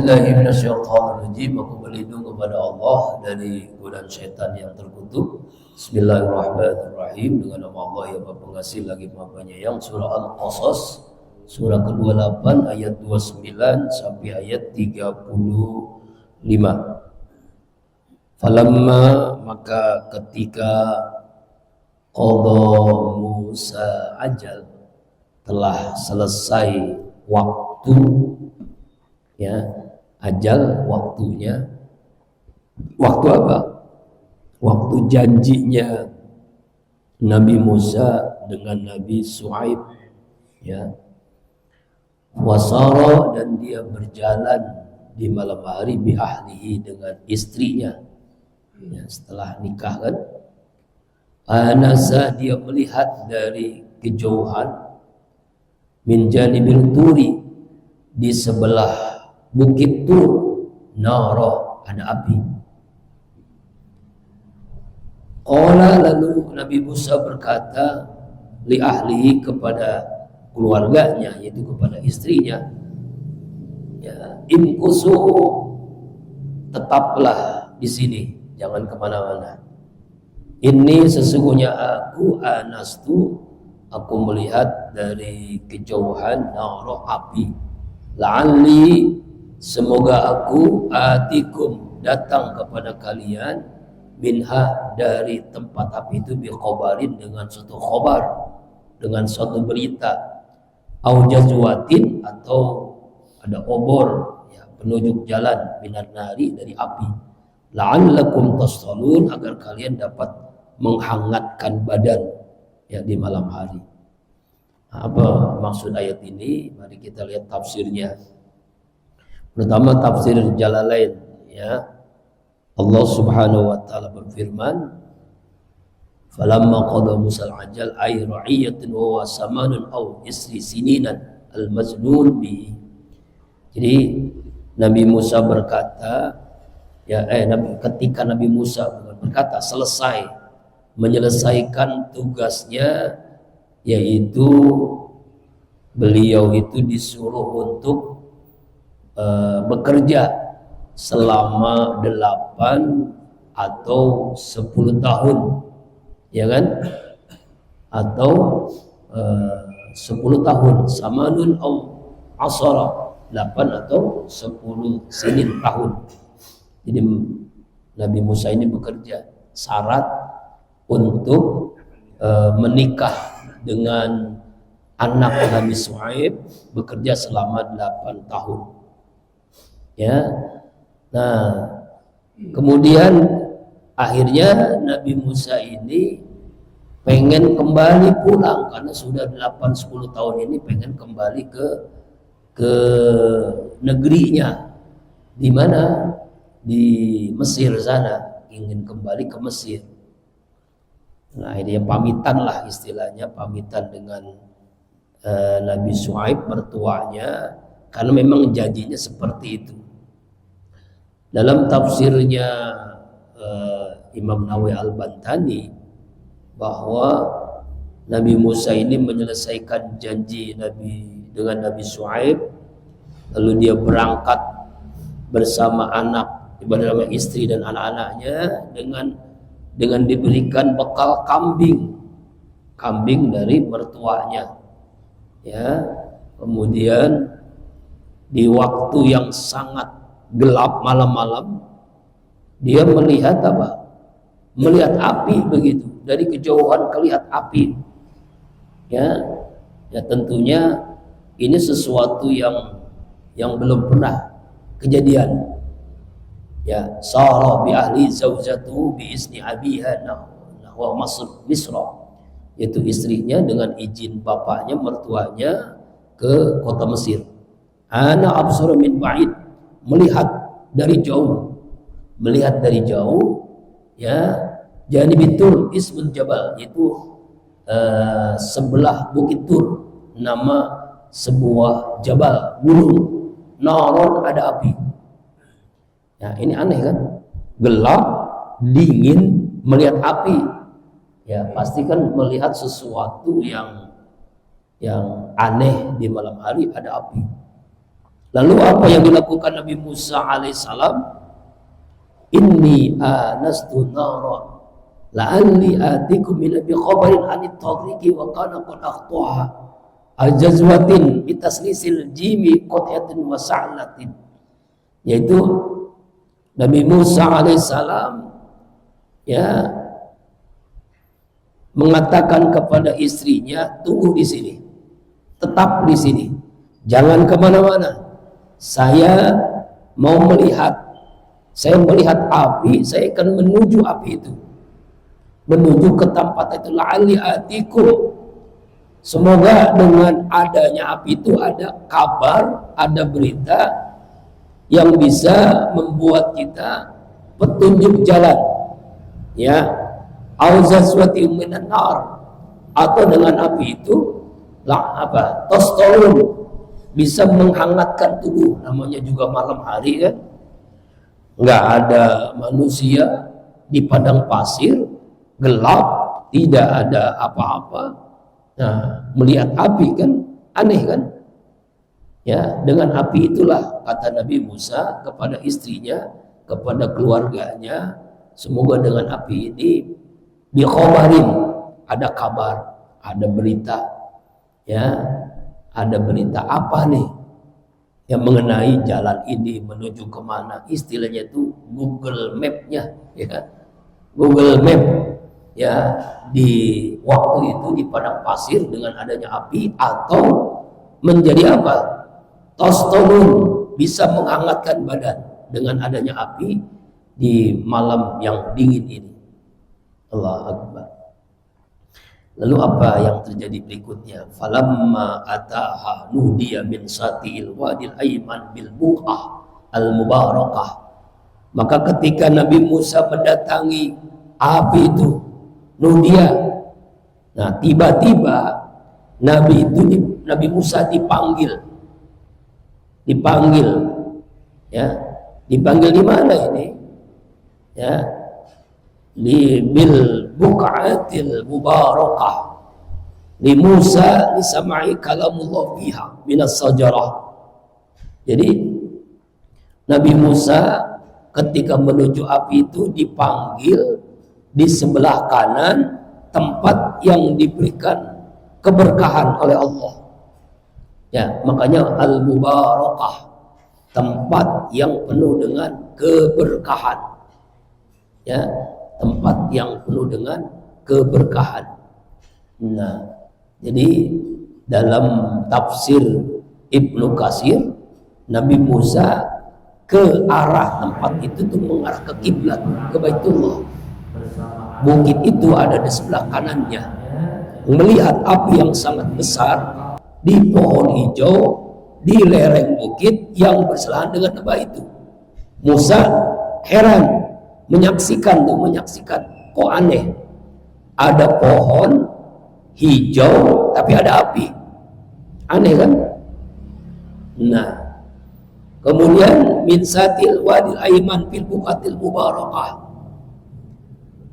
A'udzubillahi minasyaitonirrajim. Aku berlindung kepada Allah dari godaan syaitan yang terkutuk. Bismillahirrahmanirrahim. Dengan nama Allah yang Maha Pengasih lagi Maha Penyayang. Surah Al-Qasas, surah ke-28 ayat 29 sampai ayat 35. Falamma, maka ketika qadha Musa ajal, telah selesai waktu, ya, ajal, waktunya. Waktu apa? Waktu janjinya Nabi Musa dengan Nabi Shu'aib, ya. Wasara, dan dia berjalan di malam hari bi ahlihi, dengan istrinya, ya, setelah nikah kan. Anasa, dia melihat dari kejauhan, min janibil turi, di sebelah bukit Tur, nara, ada api. Qala, lalu Nabi Musa berkata, li ahlihi, kepada keluarganya, yaitu kepada istrinya, ya, imkusu, tetaplah di sini, jangan kemana-mana. Ini sesungguhnya aku, anastu, aku melihat dari kejauhan, nara, api. La'alli, semoga aku, atikum, datang kepada kalian, minha, dari tempat api itu, biqabarin, dengan suatu khabar, dengan suatu berita, au jazwatin, atau ada obor, ya, penunjuk jalan, minan nari, dari api. La'allakum tastalun, agar kalian dapat menghangatkan badan, ya, di malam hari. Apa maksud ayat ini? Mari kita lihat tafsirnya. Pertama, tafsir Jalalain, ya. Allah Subhanahu wa taala berfirman, falamma qada Musa al-ajal ay ra'iyatun wa samanun aw isri sininan al-majnun bi. Jadi Nabi Musa berkata, ya, ketika Nabi Musa berkata selesai menyelesaikan tugasnya, yaitu beliau itu disuruh untuk bekerja selama 8 atau 10 tahun, ya kan, atau 10 tahun, samanun au asara, 8 atau 10 sinin, tahun. Jadi Nabi Musa ini bekerja, syarat untuk menikah dengan anak Nabi Shu'aib, bekerja selama 8 tahun, ya. Nah, kemudian akhirnya Nabi Musa ini pengen kembali pulang, karena sudah 8-10 tahun ini pengen kembali ke negerinya, di mana, di Mesir sana, ingin kembali ke Mesir. Nah, ini pamitan lah istilahnya, pamitan dengan Nabi Shu'aib, mertuanya, karena memang janjinya seperti itu. Dalam tafsirnya Imam Nawawi Al-Bantani, bahwa Nabi Musa ini menyelesaikan janji Nabi dengan Nabi Shu'aib, lalu dia berangkat bersama anak, bersama istri dan anak-anaknya, dengan diberikan bekal kambing dari mertuanya, ya. Kemudian di waktu yang sangat gelap, malam-malam, dia melihat apa? Melihat api, begitu, dari kejauhan kelihatan api, ya. Ya, tentunya ini sesuatu yang belum pernah kejadian, ya. Sara bi ahli zaujatu bi izni abiha nahwa Misra, yaitu istrinya dengan izin bapaknya, mertuanya, ke kota Mesir. Ana absara min ba'id, melihat dari jauh, ya. Janibitul ismul jabal, itu sebelah bukit Tur, nama sebuah jabal, gunung. Naron, ada api. Ya, ini aneh kan? Gelap, dingin, melihat api. Ya, pasti kan melihat sesuatu yang aneh di malam hari, ada api. Lalu apa yang dilakukan Nabi Musa alaihissalam? Inni anastu nara la'alli atikum min abi khabarin anit taghriki wa kana qad akhtaha ajazwatin bitaslisil jimi qati'atin wa sa'latin. Yaitu Nabi Musa alaihissalam ya mengatakan kepada istrinya, tunggu di sini, tetap di sini, jangan kemana-mana. Saya mau melihat, saya melihat api, saya akan menuju api itu, menuju ke tempat itu. La'ali atikum, semoga dengan adanya api itu ada kabar, ada berita yang bisa membuat kita petunjuk jalan, ya. Auzaswati minan nar, atau dengan api itu tostolun, bisa menghangatkan tubuh. Namanya juga malam hari kan, nggak ada manusia di padang pasir, gelap, tidak ada apa-apa. Nah, melihat api kan aneh kan? Ya, dengan api itulah kata Nabi Musa kepada istrinya, kepada keluarganya, semoga dengan api ini bi khabarin, ada kabar, ada berita, ya, ada berita apa nih yang mengenai jalan ini menuju kemana. Istilahnya itu Google Map-nya, ya, Google Map, ya, di waktu itu di padang pasir dengan adanya api, atau menjadi apa, tostolun, bisa menghangatkan badan dengan adanya api di malam yang dingin ini. Allah Akbar. Lalu apa yang terjadi berikutnya? Falamma ataha nudiya min satil wadil ayman bil buqah al mubarakah. Maka ketika Nabi Musa mendatangi api itu, nudiya, nah tiba-tiba Nabi Musa dipanggil, ya, dipanggil di mana ini? Ya, li bil buqatil mubarakah li Musa li samai kalamullah fiha minas sajarah. Jadi Nabi Musa ketika menuju api itu dipanggil di sebelah kanan tempat yang diberikan keberkahan oleh Allah, ya, makanya al mubarakah, tempat yang penuh dengan keberkahan, ya, tempat yang penuh dengan keberkahan. Nah, jadi dalam tafsir Ibnu Katsir, Nabi Musa ke arah tempat itu tuh mengarah ke kiblat, ke Baitullah. Bukit itu ada di sebelah kanannya. Melihat api yang sangat besar di pohon hijau di lereng bukit yang berselahan dengan lembah itu. Musa heran menyaksikan, kok aneh, ada pohon hijau tapi ada api, aneh kan? Nah, kemudian min satil wadil aiman fil buqatil mubarakah,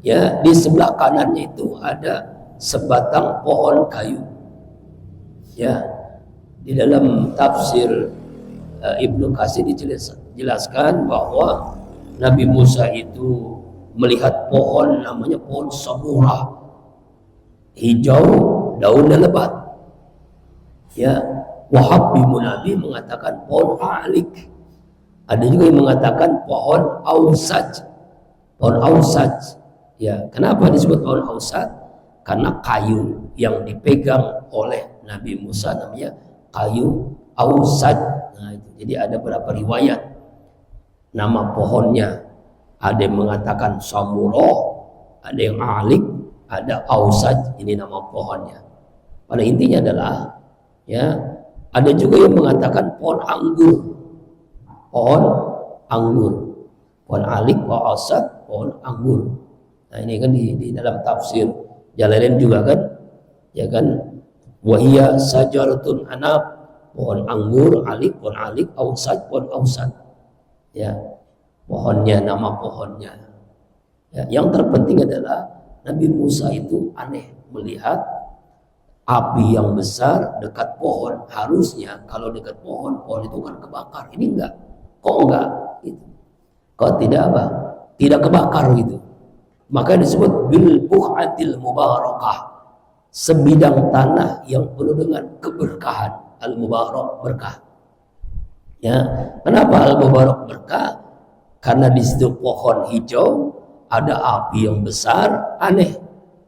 ya, di sebelah kanannya itu ada sebatang pohon kayu, ya. Di dalam tafsir Ibnu Katsir dijelaskan bahwa Nabi Musa itu melihat pohon namanya pohon samurah, hijau, daunnya lebat, ya. Wahab bin Munabi mengatakan pohon alik, ada juga yang mengatakan pohon ausaj, ya. Kenapa disebut pohon ausaj? Karena kayu yang dipegang oleh Nabi Musa namanya kayu ausaj. Nah, itu. Jadi ada beberapa riwayat nama pohonnya, ada yang mengatakan samuro, ada yang alik, ada ausaj, ini nama pohonnya. Pada intinya adalah, ya, ada juga yang mengatakan pohon anggur, pohon alik, pohon ausaj, pohon anggur. Nah, ini kan di dalam tafsir Jalalain juga kan, ya kan, wahia sajaratun anab, pohon anggur, pohon alik, ausaj, pohon ausaj. Ya, pohonnya, nama pohonnya. Ya, yang terpenting adalah Nabi Musa itu aneh melihat api yang besar dekat pohon. Harusnya kalau dekat pohon, pohon itu kan kebakar. Ini enggak. Kok enggak? Gitu. Kok tidak apa? Tidak kebakar gitu. Maka disebut bil buhatil mubarakah. Sebidang tanah yang penuh dengan keberkahan. Al mubarak berkah. Ya, kenapa al mubarak berkah? Karena di situ pohon hijau, ada api yang besar. Aneh,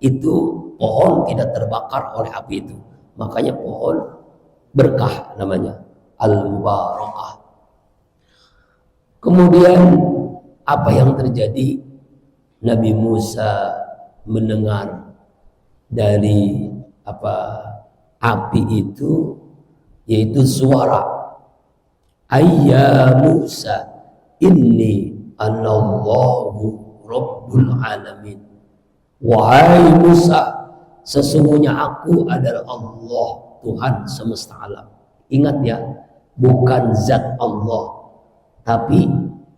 itu pohon tidak terbakar oleh api itu. Makanya pohon berkah namanya, al-mubarakah. Kemudian apa yang terjadi? Nabi Musa mendengar dari api itu, yaitu suara, ayya Musa inni anallahu rabbul alamin. Wahai Musa, sesungguhnya aku adalah Allah, Tuhan semesta alam. Ingat ya, bukan zat Allah, tapi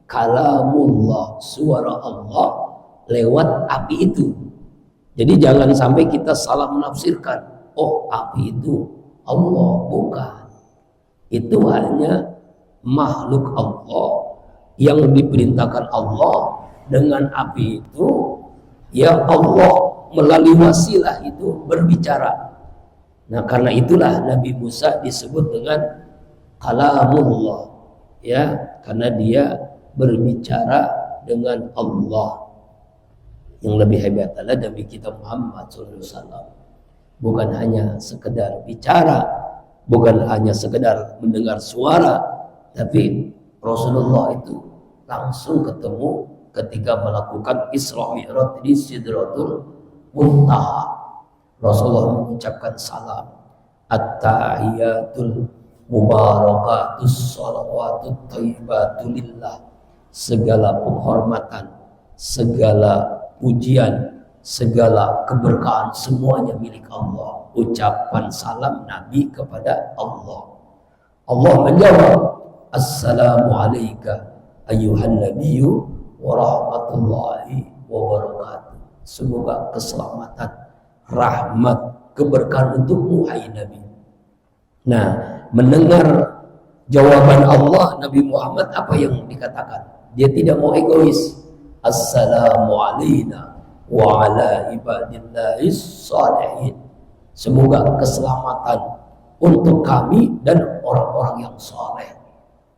kalamullah, suara Allah lewat api itu. Jadi jangan sampai kita salah menafsirkan, oh api itu Allah. Bukan. Itu hanya makhluk Allah yang diperintahkan Allah dengan api itu. Ya Allah melalui wasilah itu berbicara. Nah karena itulah Nabi Musa disebut dengan kalamullah, ya, karena dia berbicara dengan Allah. Yang lebih hebat adalah Nabi kita Muhammad SAW bukan hanya sekedar bicara, bukan hanya sekedar mendengar suara, tapi Rasulullah itu langsung ketemu ketika melakukan Isra Mi'raj di Sidratul Muntaha. Rasulullah mengucapkan salam, at-tahiyatul mubarakatus shalawatut thayyibatu lillah. Segala penghormatan, segala pujian, segala keberkahan semuanya milik Allah. Ucapan salam Nabi kepada Allah. Allah menjawab, assalamu alayka ayyuhan nabiyyu wa rahmatullahi wa barakatuh. Semoga keselamatan, rahmat, keberkahan untukmu hai Nabi. Nah, mendengar jawaban Allah, Nabi Muhammad apa yang dikatakan? Dia tidak mau egois. Assalamu alayna wa ala ibadillahis salihin. Semoga keselamatan untuk kami dan orang-orang yang saleh.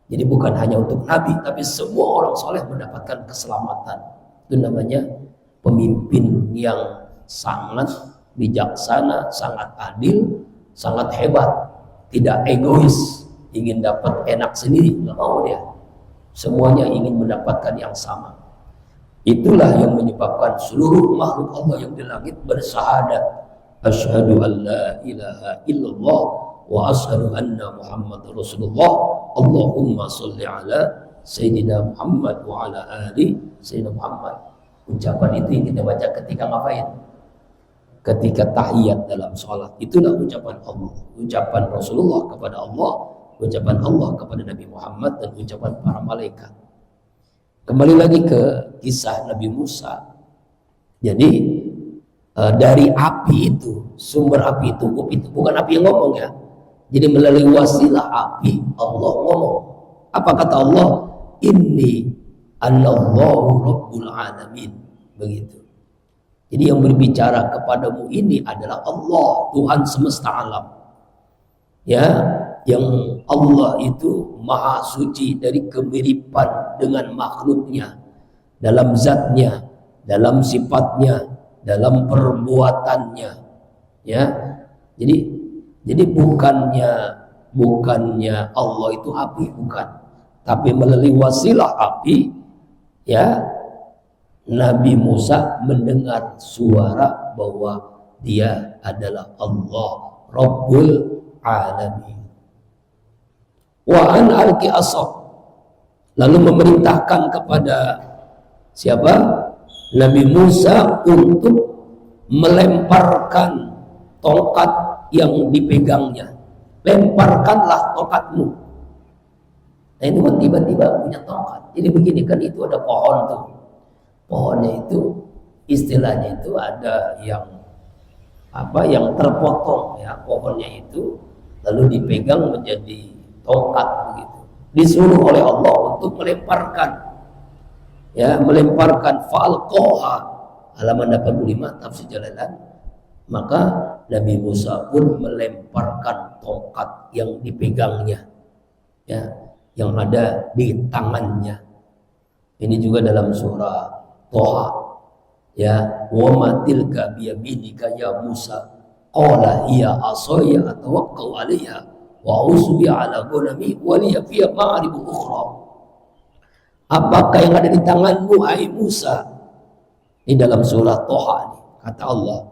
Jadi bukan hanya untuk Nabi, tapi semua orang soleh mendapatkan keselamatan. Itu namanya pemimpin yang sangat bijaksana, sangat adil, sangat hebat. Tidak egois, ingin dapat enak sendiri, nggak mau dia. Semuanya ingin mendapatkan yang sama. Itulah yang menyebabkan seluruh makhluk Allah yang di langit bersyahadat, asyhadu an la ilaha illallah wa asyhadu anna Muhammad Rasulullah. Allahumma sholli ala Sayyidina Muhammad wa ala ali Sayyidina Muhammad. Ucapan itu yang kita baca ketika ngapain? Ketika tahiyat dalam sholat. Itulah ucapan Allah, ucapan Rasulullah kepada Allah, ucapan Allah kepada Nabi Muhammad, dan ucapan para malaikat. Kembali lagi ke kisah Nabi Musa. Jadi dari api itu, sumber api itu bukan api yang ngomong ya. Jadi melalui wasilah api Allah ngomong. Apa kata Allah? Inni anallahu rabbul alamin. Begitu. Jadi yang berbicara kepadamu ini adalah Allah, Tuhan semesta alam. Ya, yang Allah itu maha suci dari kemiripan dengan makhluknya, dalam zatnya, dalam sifatnya, dalam perbuatannya. Ya, jadi bukannya Allah itu api, bukan, tapi melalui wasilah api, ya, Nabi Musa mendengar suara bahwa dia adalah Allah Rabbul Alamin. Wa an alqi asaq, lalu memerintahkan kepada siapa? Nabi Musa untuk melemparkan tongkat yang dipegangnya. Lemparkanlah tongkatmu. Nah itu kan tiba-tiba punya tongkat. Jadi begini kan, itu ada pohon tuh. Pohonnya itu istilahnya itu ada yang apa yang terpotong ya pohonnya itu, lalu dipegang menjadi tongkat begitu. Disuruh oleh Allah untuk melemparkan fa'alqaha, halaman 85 tafsir Jalalain. Maka Nabi Musa pun melemparkan tongkat yang dipegangnya, ya, yang ada di tangannya. Ini juga dalam surah Thaha, ya, wa ma tilka biyaminika ya Musa qala hiya asaya atawakkau 'alaiha wa usbi 'ala ghanami wa li fiha ma'rib ukhra. Apakah yang ada di tanganmu hai Musa? Ini dalam surah Thaha ini, kata Allah.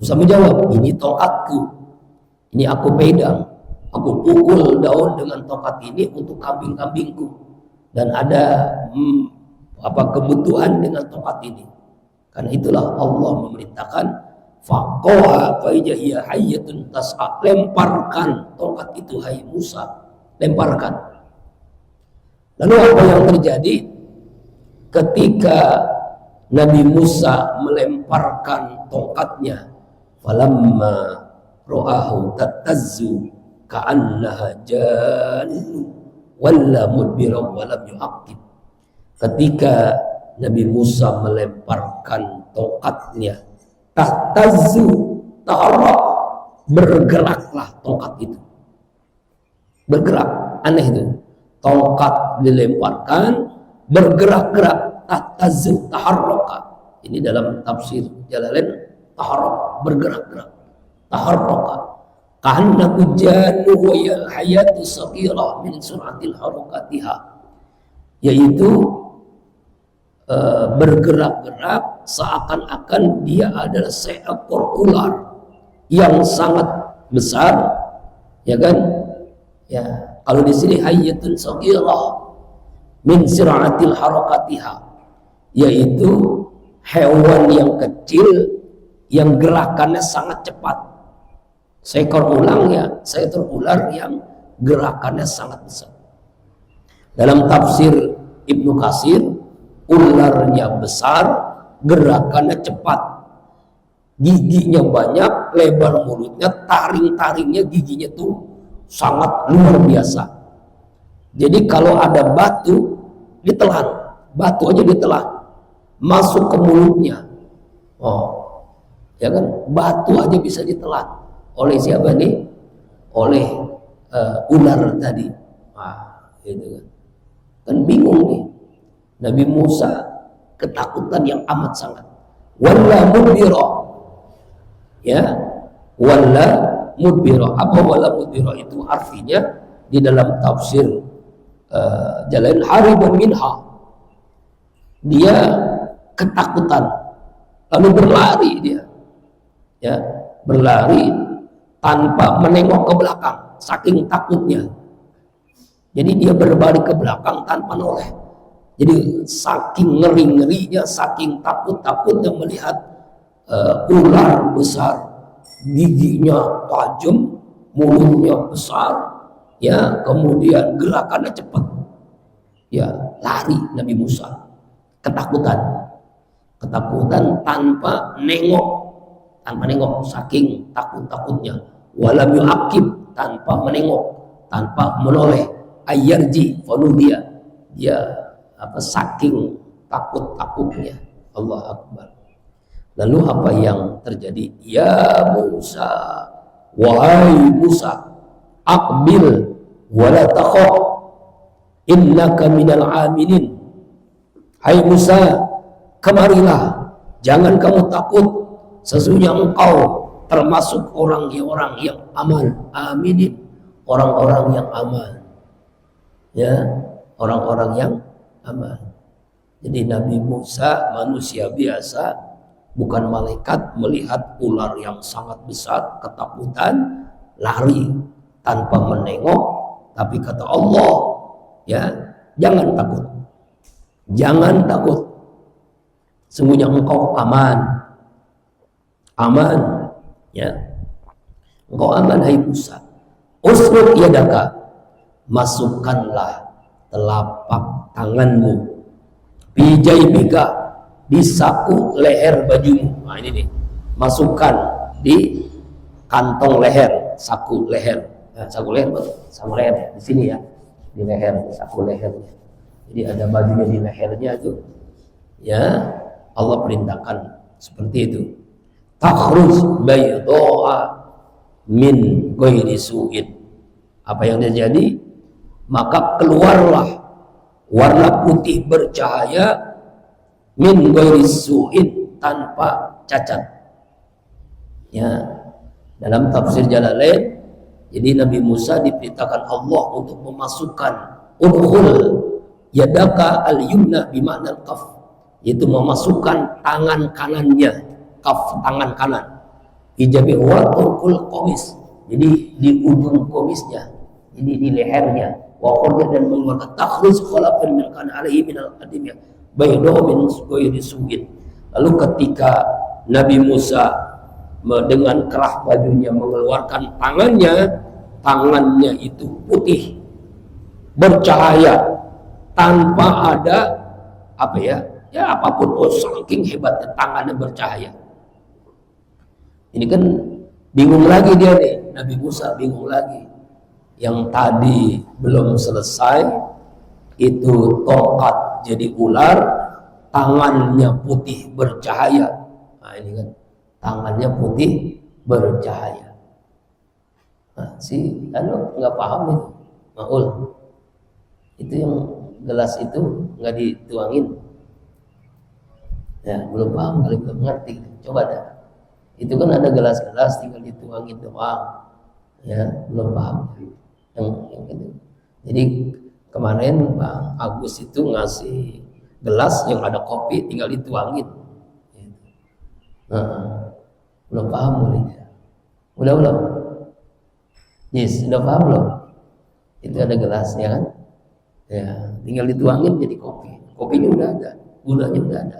Musa menjawab, ini tongkatku, ini aku pegang, aku pukul daun dengan tongkat ini untuk kambing-kambingku, dan ada kebutuhan dengan tongkat ini. Karena itulah Allah memerintahkan faqaha fa hiya hayyatun tas'a, lemparkan tongkat itu hai Musa, lemparkan. Lalu apa yang terjadi ketika Nabi Musa melemparkan tongkatnya? Falamma ra'ahu tattazzu ka'annaha jannu walla mudbiran wa lam yu'aqib. Ketika Nabi Musa melemparkan tongkatnya, tahtazzu, taharrak, bergeraklah tongkat itu, bergerak. Aneh itu, tongkat dilemparkan bergerak-gerak, tahtazzu, taharraka. Ini dalam tafsir Jalalain, taharrak, bergerak-gerak, taharraka, karena hujanu wa yal hayatu saghira min suratil harakatiha, yaitu bergerak-gerak seakan-akan dia adalah seekor ular yang sangat besar, ya kan? Ya, kalau di sini hayyatun saghira min suratil harakatiha, yaitu hewan yang kecil yang gerakannya sangat cepat. Seekor ular yang gerakannya sangat besar. Dalam tafsir Ibnu Katsir, ularnya besar, gerakannya cepat, giginya banyak, lebar mulutnya, taring-taringnya, giginya tuh sangat luar biasa. Jadi kalau ada batu ditelan, batu aja ditelan, masuk ke mulutnya. Oh, ya kan, batu aja bisa ditelan oleh siapa nih? Oleh ular tadi. Gitu kan. Kan bingung nih. Nabi Musa ketakutan yang amat sangat. Walla mudbira. Ya, walla mudbira. Apa walla mudbira itu artinya di dalam tafsir Jalalain, hariban minha. Dia ketakutan lalu berlari dia. Ya, berlari tanpa menengok ke belakang, saking takutnya. Jadi dia berbalik ke belakang tanpa noleh. Jadi saking ngeri-ngerinya, saking takut-takutnya melihat ular besar, giginya tajam, mulutnya besar, ya, kemudian gerakannya cepat. Ya, lari Nabi Musa, ketakutan tanpa nengok, saking takut-takutnya. Walam yu'aqib, tanpa menengok, tanpa menoleh. Ayyarji fanudia, dia saking takut-takutnya. Allah Akbar. Lalu apa yang terjadi? Ya Musa, wahai Musa, aqbil wala takhaf innaka minal aminin. Hai Musa, kemarilah, jangan kamu takut, sesungguhnya engkau termasuk orang-orang yang aman. Aminin, orang-orang yang aman. Ya, orang-orang yang aman. Jadi Nabi Musa manusia biasa, bukan malaikat, melihat ular yang sangat besar, ketakutan, lari tanpa menengok. Tapi kata Allah, ya, jangan takut, jangan takut, sesungguhnya engkau aman, ya, engkau aman hai Musa. Usruk yadaka, masukkanlah telapak tanganmu, bijaibika, di saku leher bajumu. Nah ini nih, masukkan di kantong leher, saku leher. Nah, saku leher, saku leher di sini ya, di leher, saku lehernya. Jadi ada bajunya di lehernya itu. Ya, Allah perintahkan seperti itu. Takhruj bayda'a min ghairi su'in. Apa yang terjadi? Maka keluarlah warna putih bercahaya min ghairi su'in, tanpa cacat. Ya, dalam tafsir Jalalain, jadi Nabi Musa diperintahkan Allah untuk memasukkan udkhul yadaka al-yumna bima'na al-kaf, yaitu memasukkan tangan kanannya, kaf tangan kanan, ijabi wa turkul qamis, jadi di ujung komisnya, jadi di lehernya, wa khurja dan mengeluarkan takhruj khalafan min kana alaihi min al-qadimiyah bayda'a min ghairi su'in. Lalu ketika Nabi Musa dengan kerah bajunya mengeluarkan tangannya itu putih bercahaya tanpa ada apa ya apapun. Saking hebatnya tangannya bercahaya. Ini kan bingung lagi dia nih, Nabi Musa bingung lagi. Yang tadi belum selesai itu tongkat jadi ular, tangannya putih bercahaya. Nah ini kan tangannya putih bercahaya. Nah, nggak paham itu, Maul. Itu yang gelas itu nggak dituangin. Ya, belum paham kali, belum ngerti. Coba dah. Itu kan ada gelas-gelas tinggal dituangin doang. Ya, belum paham. Yang itu. Jadi kemarin Bang Agus itu ngasih gelas yang ada kopi tinggal dituangin. Belum paham muridnya. Udah belum? Yes, udah paham belum? Itu ada gelasnya kan? Ya, tinggal dituangin jadi kopi. Kopinya udah ada, gulanya udah ada.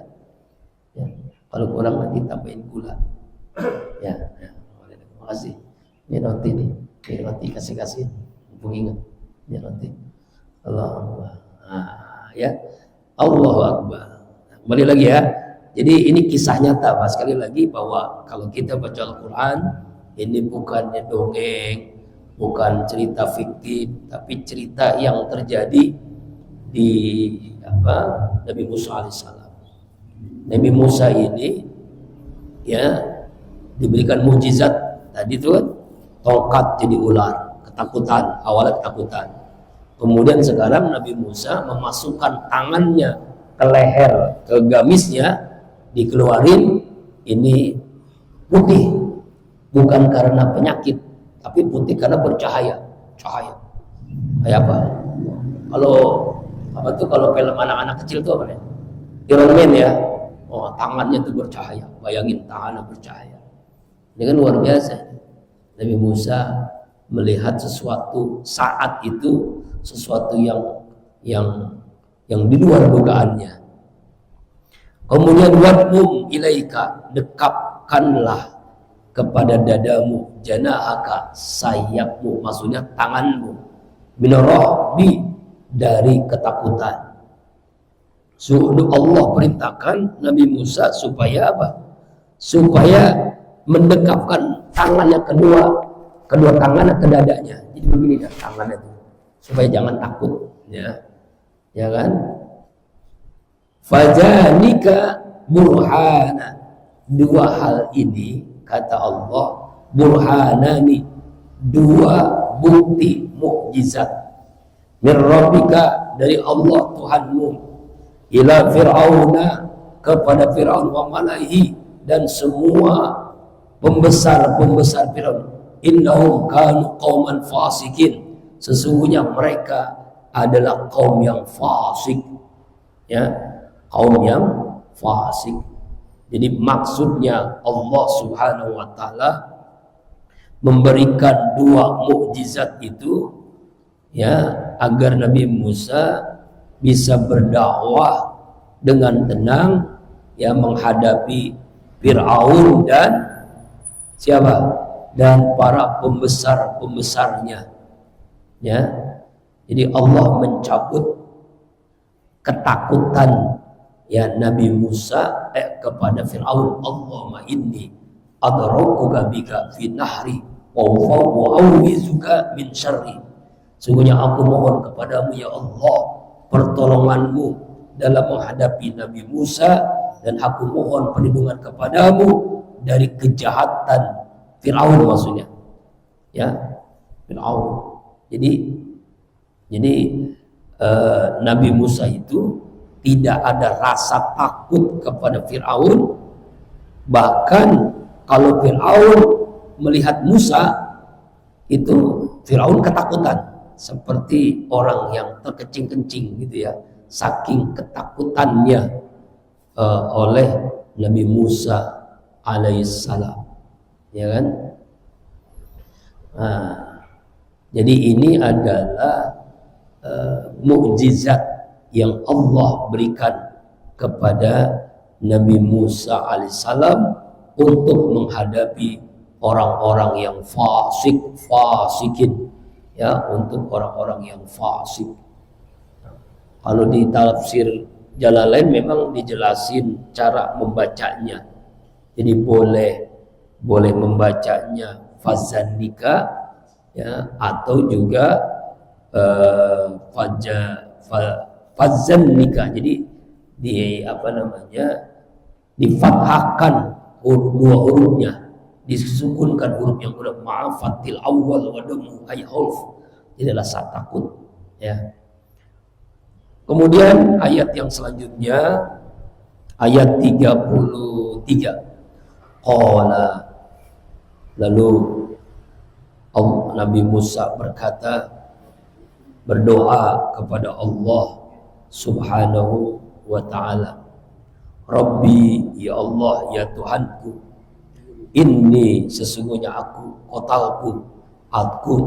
Ya, kalau kurang nanti tambahin gula. Ya. Terima kasih. Ini roti nih. Ini roti kasih. Mumpung ingat. Ini roti. Allahu Akbar. Nah, ya. Allahu Akbar. Kembali lagi ya. Jadi ini kisah nyata, Pak. Sekali lagi bahwa kalau kita baca Al-Quran, ini bukannya dongeng, bukan cerita fiktif, tapi cerita yang terjadi di Nabi Musa alaihissalam. Nabi Musa ini ya diberikan mukjizat tadi itu kan, tongkat jadi ular, ketakutan, awalnya ketakutan. Kemudian sekarang Nabi Musa memasukkan tangannya ke leher, ke gamisnya, dikeluarin, ini putih, bukan karena penyakit, tapi putih karena bercahaya, cahaya. Kayak apa? Kalau film anak-anak kecil tuh apa ya? Iron Man ya. Oh, tangannya tuh bercahaya. Bayangin tangannya bercahaya. Ini kan luar biasa. Nabi Musa melihat sesuatu saat itu, sesuatu yang di luar dugaannya. Kemudian wadmum ilaika, dekapkanlah kepada dadamu, janahaka, sayapmu, maksudnya tanganmu, minarahbi, dari ketakutan. Allah perintahkan Nabi Musa supaya apa? Supaya mendekapkan tangannya kedua tangannya ke dadanya. Jadi begini dah tangannya itu, supaya jangan takut, ya kan? Fajanika burhana, dua hal ini kata Allah, burhanani, dua bukti mukjizat, min rabbika, dari Allah Tuhanmu, ila fir'auna, kepada Fir'aun wa malaihi, dan semua pembesar Fir'aun, innahum kanu qauman fasikin, sesungguhnya mereka adalah kaum yang fasik, ya, kaum yang fasik. Jadi maksudnya Allah Subhanahu wa taala memberikan dua mukjizat itu ya agar Nabi Musa bisa berdakwah dengan tenang ya menghadapi Fir'aun dan siapa? Dan para pembesarnya. Ya. Jadi Allah mencabut ketakutan ya Nabi Musa kepada Fir'aun. Allahumma inni adrakuka bika fi nahri wa a'udzuka min syarri. Sungguhnya aku mohon kepadamu ya Allah pertolonganmu dalam menghadapi Nabi Musa, dan aku mohon perlindungan kepadamu dari kejahatan Fir'aun, maksudnya ya, Fir'aun. Jadi Nabi Musa itu tidak ada rasa takut kepada Fir'aun. Bahkan kalau Fir'aun melihat Musa, itu Fir'aun ketakutan seperti orang yang terkencing-kencing gitu ya, saking ketakutannya oleh Nabi Musa alaihissalam, ya kan? Jadi ini adalah mukjizat yang Allah berikan kepada Nabi Musa alaihissalam untuk menghadapi orang-orang yang fasikin, ya, untuk orang-orang yang fasik. Kalau di tafsir Jalalain memang dijelasin cara membacanya. Jadi boleh membacanya fazannika, ya, atau juga fazannika. Jadi difathahkan dua hurufnya, disukunkan huruf yang kedua, ma'afatil awal wadamu ayhulf. Jadi adalah saat takut, ya. Kemudian ayat yang selanjutnya, ayat 33. Qala, lalu Nabi Musa berdoa kepada Allah Subhanahu wa ta'ala. Rabbi, ya Allah, ya Tuhanku, inni, sesungguhnya aku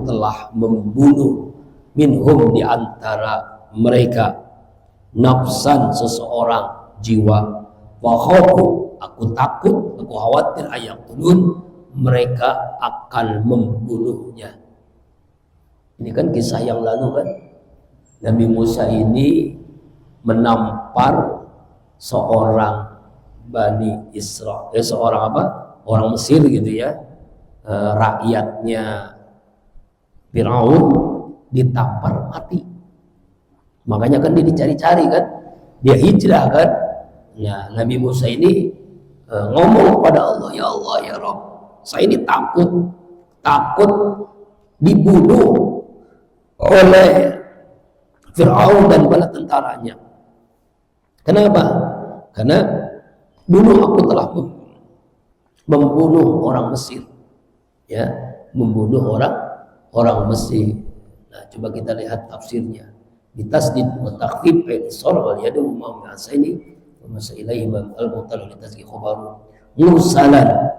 telah membunuh minhum, di antara mereka, nafsan, seseorang jiwa, wa khafu, aku takut, aku khawatir, ayaqtulun, mereka akan membunuhnya. Ini kan kisah yang lalu kan, Nabi Musa ini menampar seorang Bani Israel, seorang orang Mesir gitu ya, rakyatnya Fir'aun ditampar mati. Makanya kan dia dicari-cari kan, dia hijrah kan. Nah, Nabi Musa ini ngomong kepada Allah, ya Allah, ya Rabb, saya ini takut dibunuh oleh Fir'aun dan bala tentaranya. Kenapa? Karena dulu aku telah membunuh orang Mesir, ya, membunuh orang Mesir. Nah, coba kita lihat tafsirnya. Bitasdid wa takhfif ayat sar wal yadu ma ma'asaini wa masailaihi al-mutal li tasghir khabaru mursalan,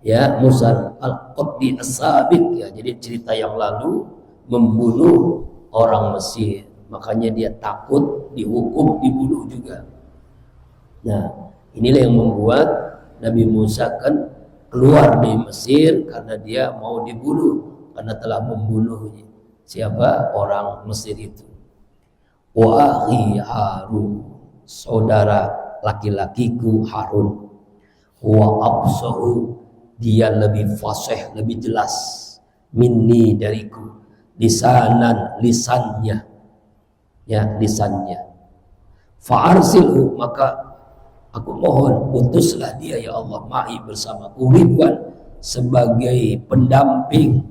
ya, mursal al-qaddi as-sabiq, ya. Jadi cerita yang lalu membunuh orang Mesir, makanya dia takut dihukum, dibunuh juga. Nah, inilah yang membuat Nabi Musa kan keluar dari Mesir karena dia mau dibunuh karena telah membunuh siapa? Orang Mesir itu. Wa akhi Harun, saudara laki-lakiku Harun. Wa absahu, dia lebih fasih, lebih jelas, minni, dariku, lisannya, ya, lisannya. Fa'arsilhu, maka aku mohon utuslah dia ya Allah, ma'i, bersamaku, ridwan, sebagai pendamping,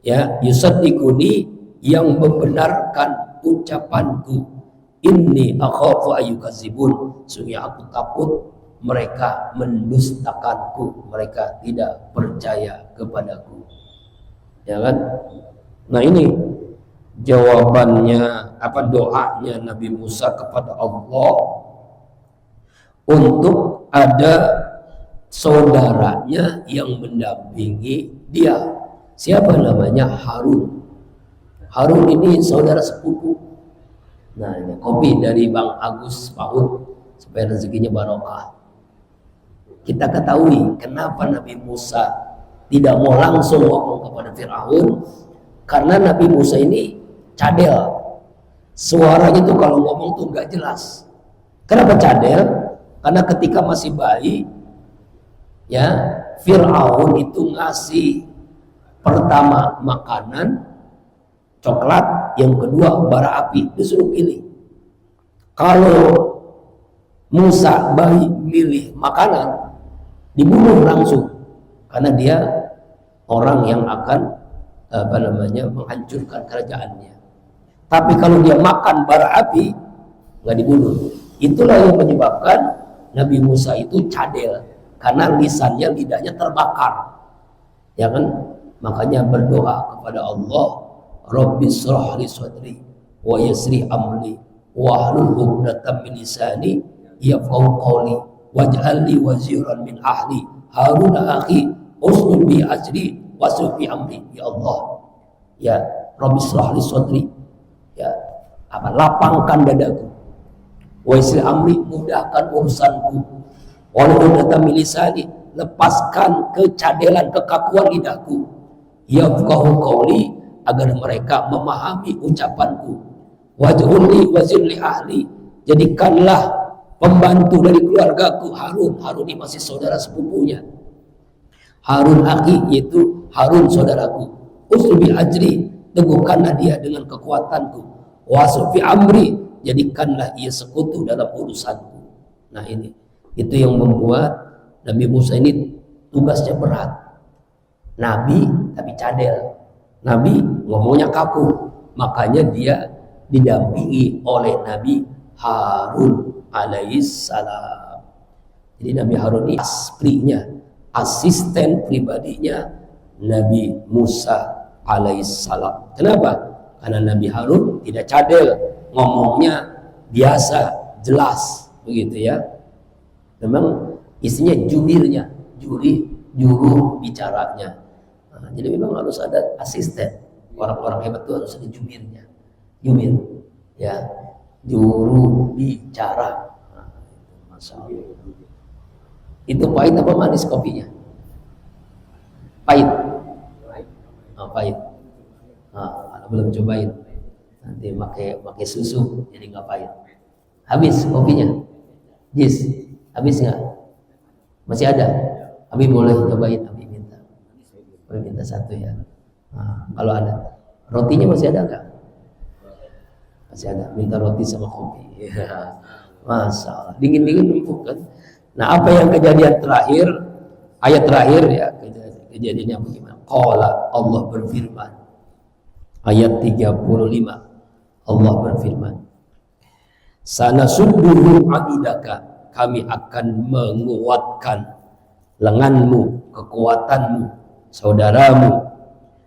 ya, yusaddiquni, yang membenarkan ucapanku, inni akhafu ayyukazibun, sungguh aku takut mereka mendustakanku, mereka tidak percaya kepadaku, ya kan. Nah, ini jawabannya, doanya Nabi Musa kepada Allah untuk ada saudaranya yang mendampingi dia. Siapa namanya? Harun. Harun ini saudara sepupu. Nah, ini kopi dari Bang Agus PAUD supaya rezekinya barokah. Kita ketahui kenapa Nabi Musa tidak mau langsung ngomong kepada Fir'aun, karena Nabi Musa ini cadel. Suaranya tuh kalau ngomong tuh gak jelas. Kenapa cadel? Karena ketika masih bayi, ya, Fir'aun itu ngasih pertama makanan coklat, yang kedua bara api, disuruh pilih. Kalau Musa milih makanan, dibunuh langsung, karena dia orang yang akan menghancurkan kerajaannya. Tapi kalau dia makan bara api, nggak dibunuh. Itulah yang menyebabkan Nabi Musa itu cadel, karena lisannya, lidahnya terbakar, ya kan? Makanya berdoa kepada Allah, Rabbi shrah li sadri wa yassir amri wahlul 'uqdatam min lisani yafqahu qawli waj'al li waziran min ahli Harun akhi ushdud bi ajri wasrif bi amri. Ya Allah, ya Rabbi shrah li sadri, ya lapangkan dadaku, wa yassir amri, mudahkan urusanku, wahlul 'uqdatam min lisani, lepaskan kecadelan, kekakuan lidahku, yafqahu qawli, agar mereka memahami ucapanku, waj'al li waziran li ahli, jadikanlah pembantu dari keluargaku Harun. Harun ini masih saudara sepupunya. Harun akhi, yaitu Harun saudaraku. Usbi ajri, teguhkanlah dia dengan kekuatanku. Wasfi amri, jadikanlah ia sekutu dalam urusanku. Nah ini, itu yang membuat Nabi Musa ini tugasnya berat. Nabi tapi cadel. Nabi ngomongnya kaku, makanya dia didampingi oleh Nabi Harun alaihissalam. Jadi Nabi Harun ini aslinya, asisten pribadinya Nabi Musa alaihissalam. Kenapa? Karena Nabi Harun tidak cadel, ngomongnya biasa, jelas, begitu ya. Memang isinya jubirnya, juru bicaranya. Nah, jadi memang harus ada asisten. Orang-orang hebat itu harus ada jubir, ya, juru bicara. Nah, Masya Allah. Itu pahit apa manis kopinya? Pahit. Pahit. Belum cobain. Nanti pakai susu jadi nggak pahit. Habis kopinya. Jis, habis nggak? Masih ada? Abi boleh cobain. Abi minta satu ya. Kalau ada. Rotinya masih ada nggak? Masih ada. Minta roti sama kopi. Ya. Masya Allah. Dingin-dingin empuk kan. Nah, apa yang kejadian terakhir? Ayat terakhir ya. Kejadiannya bagaimana? Qala, Allah berfirman. Ayat 35. Allah berfirman. Sanasudduhum adudaka. Kami akan menguatkan lenganmu, kekuatanmu, saudaramu,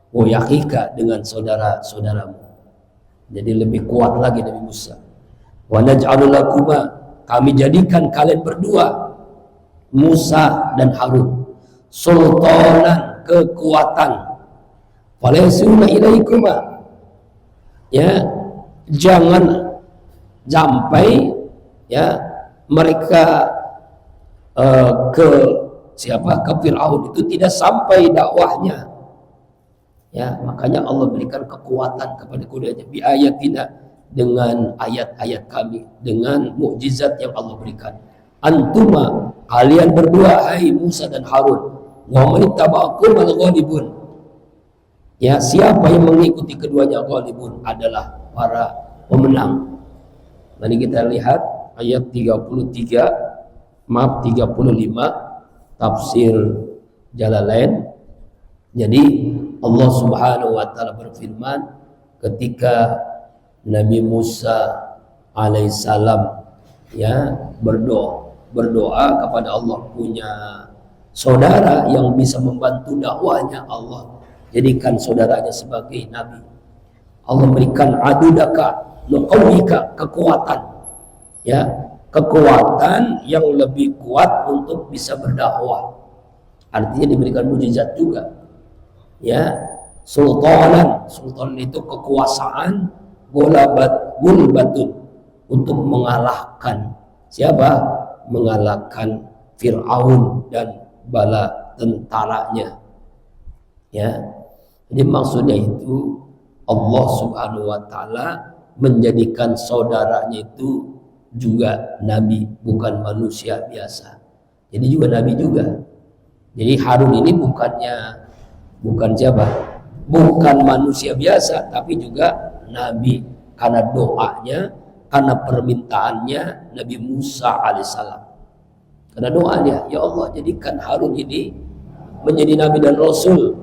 woyakika, dengan saudara-saudaramu. Jadi lebih kuat lagi Nabi Musa. Wa naj'alu lakuma, kami jadikan kalian berdua, Musa dan Harun, sultanan, kekuatan. Falaysuna ilaikuma, ya, jangan sampai ya mereka ke Fir'aun itu tidak sampai dakwahnya, ya. Makanya Allah berikan kekuatan kepada kudanya, bi ayatina, dengan ayat-ayat kami, dengan mukjizat yang Allah berikan. Antuma, kalian berdua, hai Musa dan Harun, wa man ittaba'akum al-ghalibun, ya, siapa yang mengikuti keduanya, ghalibun, adalah para pemenang. Mari kita lihat ayat 35 tafsir Jalalain. Jadi Allah Subhanahu wa taala berfirman ketika Nabi Musa alaihissalam ya berdoa kepada Allah, punya saudara yang bisa membantu dakwahnya, Allah jadikan saudaranya sebagai nabi. Allah berikan adudaka nuqawika, kekuatan, ya, kekuatan yang lebih kuat untuk bisa berdakwah. Artinya diberikan mujizat juga, ya. Sultan itu kekuasaan, gulbatun, untuk mengalahkan siapa? Mengalahkan Fir'aun dan bala tentaranya, ya. Jadi maksudnya itu Allah Subhanahu wa taala menjadikan saudaranya itu juga nabi, bukan manusia biasa. Jadi juga nabi juga, Jadi Harun ini bukan siapa? Bukan manusia biasa, tapi juga nabi, karena doanya, karena permintaannya Nabi Musa alaihissalam. Karena doanya, ya Allah jadikan Harun ini menjadi nabi dan rasul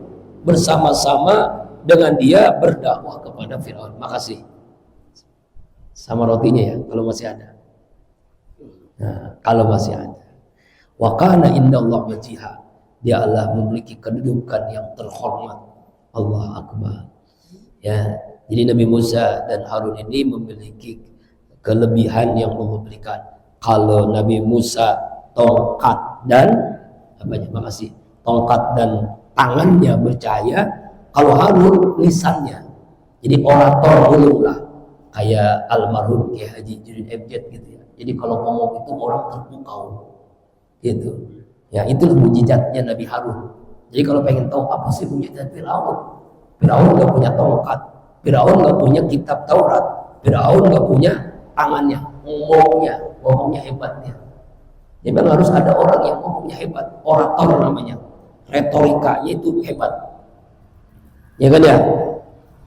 bersama-sama dengan dia berdakwah kepada Firaun. Makasih. Sama rotinya ya, kalau masih ada. Nah, kalau masih ada. Wa kana indallah wajiha. Dia Allah memiliki kedudukan yang terhormat. Allah Akbar. Ya, jadi Nabi Musa dan Harun ini memiliki kelebihan yang Allah berikan. Kalau Nabi Musa tongkat dan makasih, tongkat dan tangannya bercahaya, kalau Harun lisannya. Jadi orator ulung lah, kayak almarhum Kiai Haji Jurun Ebjet gitu ya. Jadi kalau ngomong itu orang terpukau gitu. Ya, itu mujizatnya Nabi Harun. Jadi kalau pengen tahu apa sih mujizat Firaun, Firaun nggak punya tongkat, Firaun nggak punya kitab Taurat, Firaun nggak punya tangannya, ngomongnya hebatnya. Jadi memang harus ada orang yang ngomongnya hebat, orator namanya, retorikanya itu hebat. Ya kan ya?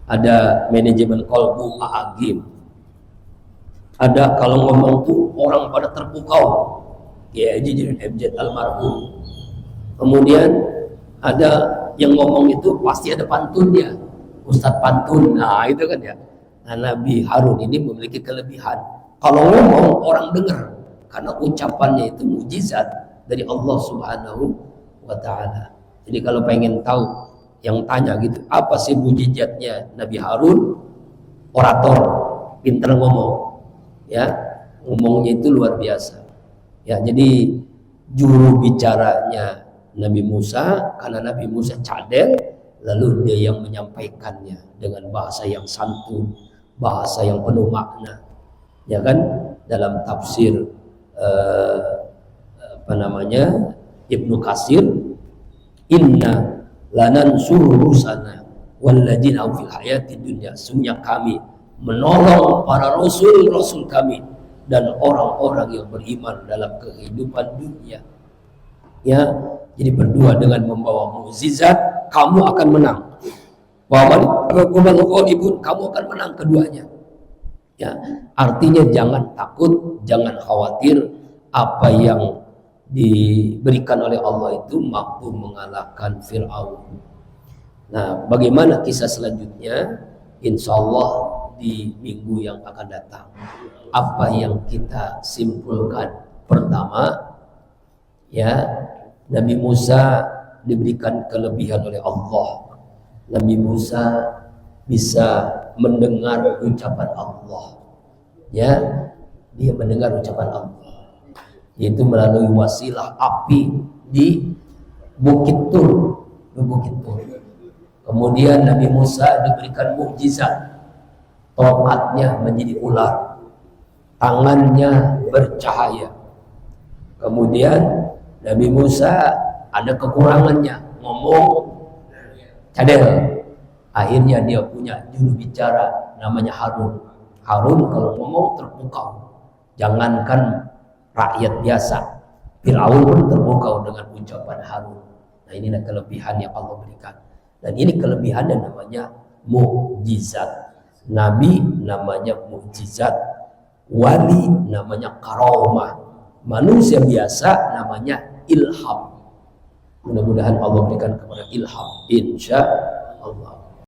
Ada manajemen kolbu Agim. Ada kalau ngomong tuh orang pada terpukau. Ya, Jijrin Ebjet almarhum. Kemudian ada yang ngomong itu pasti ada pantunnya, Ustadz pantun. Nah itu kan ya. Nah, Nabi Harun ini memiliki kelebihan. Kalau ngomong orang dengar karena ucapannya itu mujizat dari Allah Subhanahu wa Ta'ala. Jadi kalau pengen tahu, yang tanya gitu, apa sih mujizatnya Nabi Harun? Orator, pintar ngomong, ya, ngomongnya itu luar biasa. Ya, jadi juru bicaranya Nabi Musa, karena Nabi Musa cadel, lalu dia yang menyampaikannya dengan bahasa yang santun, bahasa yang penuh makna. Ya kan, dalam tafsir Ibnu Katsir, inna lanansuru rusana walladzina fil hayati dunya, sungguhnya kami menolong para rasul kami dan orang-orang yang beriman dalam kehidupan dunia. Ya, jadi berdua dengan membawa mukjizat, kamu akan menang. Kamu akan menang keduanya. Ya, artinya jangan takut, jangan khawatir. Apa yang diberikan oleh Allah itu mampu mengalahkan Fir'aun. Nah, bagaimana kisah selanjutnya? Insya Allah di minggu yang akan datang. Apa yang kita simpulkan? Pertama, ya, Nabi Musa diberikan kelebihan oleh Allah. Nabi Musa bisa mendengar ucapan Allah. Ya, dia mendengar ucapan Allah, yaitu melalui wasilah api di Bukit Tur. Kemudian Nabi Musa diberikan mukjizat, tongkatnya menjadi ular, tangannya bercahaya. Kemudian Nabi Musa ada kekurangannya, ngomong cadel. Akhirnya dia punya juru bicara namanya Harun. Harun kalau ngomong terpukau. Jangankan rakyat biasa, Fir'aun pun terpukau dengan ucapan Harun. Nah, inilah kelebihan yang Allah berikan. Dan ini kelebihan yang namanya mukjizat. Nabi namanya mukjizat, wali namanya karamah, manusia biasa namanya ilham. Mudah-mudahan Allah berikan kepada ilham, insya Allah.